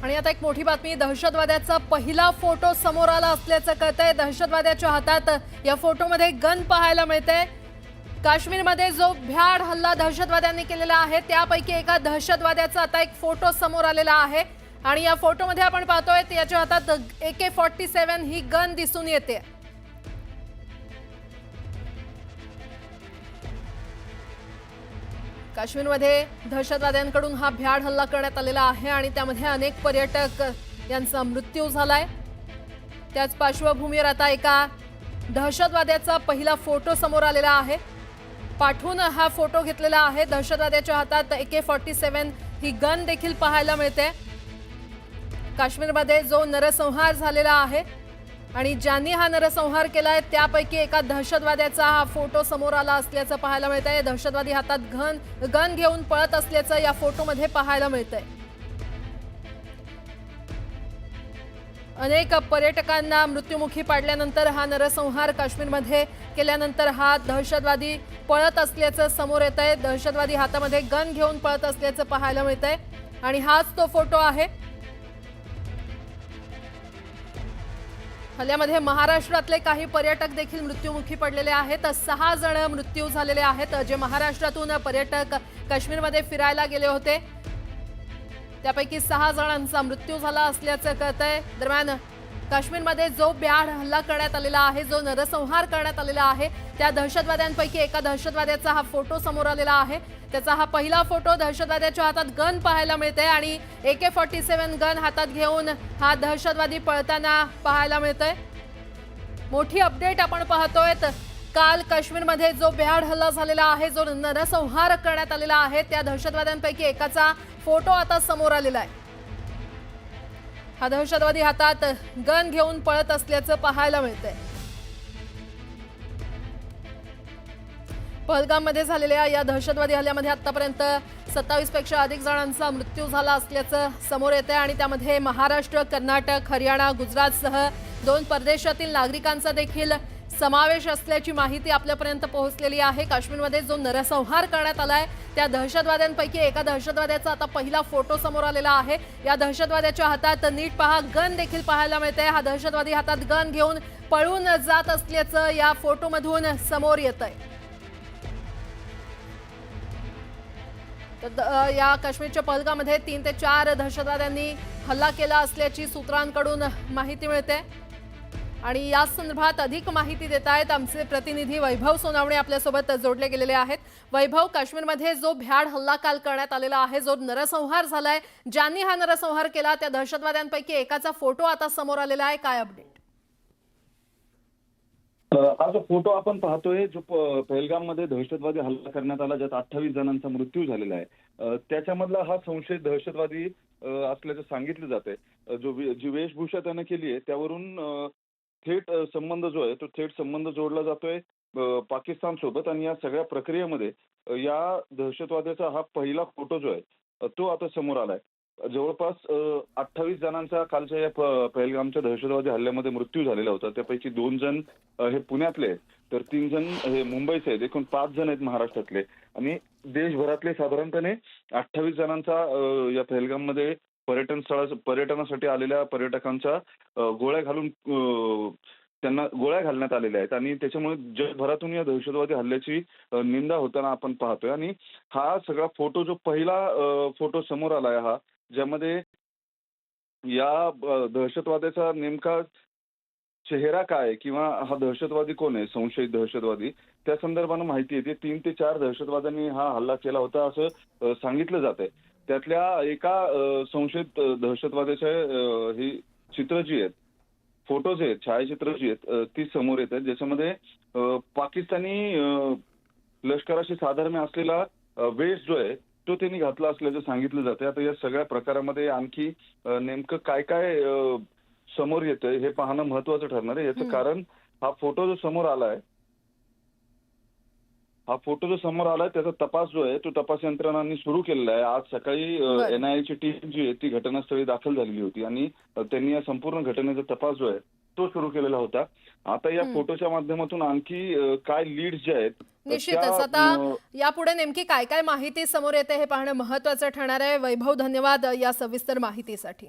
आणि आता एक मोठी बातमी, दहशतवाद्याचा पहिला फोटो समोर आला असल्याचं कळतंय। दहशतवाद्याच्या हातात या फोटोमध्ये गन पाहायला मिळते। काश्मीरमध्ये जो भ्याड हल्ला दहशतवाद्यांनी केलेला आहे त्यापैकी एका दहशतवाद्याचा आता एक फोटो समोर आलेला आहे आणि या फोटोमध्ये आपण पाहतोय त्याच्या हातात AK-47 ही गन दिसून येते। काश्मीरमध्ये दहशतवाद्यांकडून हा भ्याड हल्ला करण्यात आलेला आहे आणि त्यामध्ये अनेक पर्यटक यांचा मृत्यू झालाय। त्याच पार्श्वभूमीवर आता एका दहशतवाद्याचा पहिला फोटो समोर आलेला आहे। पाठवून हा फोटो घेतलेला आहे। दहशतवाद्याच्या हातात AK-47 ही गन देखील पाहायला मिळते। काश्मीरमध्ये जो नरसंहार झालेला आहे आणि ज्यांनी हा नरसंहार केलाय त्यापैकी एका दहशतवाद्याचा हा फोटो समोर आला असल्याचं पाहायला मिळतंय। दहशतवादी हातात गन घेऊन पळत असल्याचं या फोटोमध्ये पाहायला मिळतंय। अनेक पर्यटकांना मृत्युमुखी पाडल्यानंतर हा नरसंहार काश्मीरमध्ये केल्यानंतर हा दहशतवादी पळत असल्याचं समोर येतंय। दहशतवादी हातामध्ये गन घेऊन पळत असल्याचं पाहायला मिळतंय आणि हाच तो फोटो आहे। हल्ल्यामध्ये महाराष्ट्रातले काही पर्यटक देखील मृत्युमुखी पडलेले आहेत। 6 जण मृत्यू झालेले आहेत जे महाराष्ट्रातून पर्यटक काश्मीरमध्ये फिरायला गेले होते। त्यापैकी 6 जणांचा मृत्यू झाला असल्याचं कळतंय। दरम्यान काश्मीरमध्ये जो भ्याड हल्ला करण्यात आलेला आहे, जो नरसंहार करण्यात आलेला आहे, त्या दहशतवाद्यांपैकी एका दहशतवाद्याचा हा फोटो समोर आलेला आहे। त्याचा हा पहिला फोटो, दहशतवाद्याच्या हातात गन पाहायला मिळते आणि AK-47 गन हातात घेऊन हा दहशतवादी पळताना पाहायला मिळतोय। मोठी अपडेट आपण पाहतोय। काल काश्मीरमध्ये जो भ्याड हल्ला झालेला आहे, जो नरसंहार करण्यात आलेला आहे, त्या दहशतवाद्यांपैकी एकाचा फोटो आता समोर आलेला आहे। हा दहशतवादी हातात गन घेऊन पळत असल्याचं पाहायला मिळतंय। पहलगाममध्ये झालेल्या या दहशतवादी हल्ल्यामध्ये आतापर्यंत 27 पेक्षा अधिक जणांचा मृत्यू झाला असल्याचं समोर येतंय आणि त्यामध्ये महाराष्ट्र, कर्नाटक, हरियाणा, गुजरातसह 2 परदेशातील नागरिकांचा देखील समावेश असल्याची माहिती आपल्यापर्यंत पोहोचलेली आहे। काश्मीरमध्ये जो नरसंहार करण्यात आलाय त्या दहशतवाद्यांपैकी एका दहशतवाद्याचा आता पहिला फोटो समोर आलेला आहे। या दहशतवाद्याच्या हातात नीट पहा गन देखील पाहायला मिळते। हा दहशतवादी हातात गन घेऊन पळून जात असल्याचं या फोटोमधून समोर येतंय। या काश्मीरच्या पहलगाममध्ये 3 ते 4 दहशतवाद्यांनी हल्ला केला असल्याची सूत्रांकडून माहिती मिळते आणि या संदर्भात अधिक माहिती देत आहेत आमचे प्रतिनिधी वैभव सोनावणे आपल्यासोबत जोडले गेलेले आहेत। वैभव, काश्मीरमध्ये जो भ्याड हल्ला काल करण्यात आलेला आहे, जो नरसंहार झालाय, ज्यांनी हा नरसंहार केला त्या दहशतवाद्यांपैकी एकाचा फोटो आता समोर आलेला आहे, काय अपडेट? हा जो फोटो आपण पाहतोय, जो पहलगाममध्ये दहशतवादी हल्ला करण्यात आला, ज्यात 28 जणांचा मृत्यू झालेला आहे, त्याच्यामधला हा संशयित दहशतवादी असल्याचं सांगितलं जातंय। जी वेशभूषा त्याने केली आहे त्यावरून थेट संबंध जो आहे तो थेट संबंध जोडला जातोय पाकिस्तान सोबत आणि या सगळ्या प्रक्रियेमध्ये या दहशतवाद्याचा हा पहिला फोटो जो आहे तो आता समोर आलाय। जवळपास 28 जणांचा कालच्या या पहलगामच्या दहशतवादी हल्ल्यामध्ये मृत्यू झालेला होता। त्यापैकी 2 जण हे पुण्यातले आहेत, तर 3 जण हे मुंबईचे आहेत। एकूण 5 जण आहेत महाराष्ट्रातले आणि देशभरातले साधारणपणे 28 जणांचा या पहलगाममध्ये पर्यटनासाठी आलेल्या पर्यटकांच्या गोळ्या घालून त्यांना गोळ्या घालण्यात आलेल्या आहेत आणि त्याच्यामुळे जगभरातून या दहशतवादी हल्ल्याची निंदा होताना आपण पाहतोय। आणि हा सगळा फोटो, जो पहिला फोटो समोर आलाय, हा ज्यामध्ये या दहशतवाद्याचा नेमका चेहरा काय किंवा हा दहशतवादी कोण आहे, संशयित दहशतवादी, त्या संदर्भानं माहिती येते। 3 ते 4 दहशतवाद्यांनी हा हल्ला केला होता असं सांगितलं जातंय। त्यातल्या एका संशयित दहशतवाद्याचे ही चित्र जी आहेत, फोटो जे आहेत, छायाचित्र जी आहेत ती समोर येत आहेत, ज्याच्यामध्ये पाकिस्तानी लष्कराशी साधर्म्य असलेला वेश जो आहे तो त्यांनी घातला असल्याचं सांगितलं जातंय। आता या सगळ्या प्रकारामध्ये आणखी नेमकं काय काय समोर येतंय हे पाहणं महत्वाचं ठरणार आहे। याचं कारण हा फोटो जो समोर आलाय त्याचा तपास जो आहे तो तपास यंत्रणांनी सुरू केलेला आहे। आज सकाळी NIA ची टीम जी आहे ती घटनास्थळी दाखल झालेली होती आणि त्यांनी या संपूर्ण घटनेचा तपास जो आहे तो सुरू केलेला होता। आता या फोटोच्या माध्यमातून आणखी काय लीड्स जे आहेत, निश्चितच आता यापुढे नेमकी काय काय माहिती समोर येते हे पाहणं महत्त्वाचं ठरणार आहे। वैभव, धन्यवाद या सविस्तर माहितीसाठी।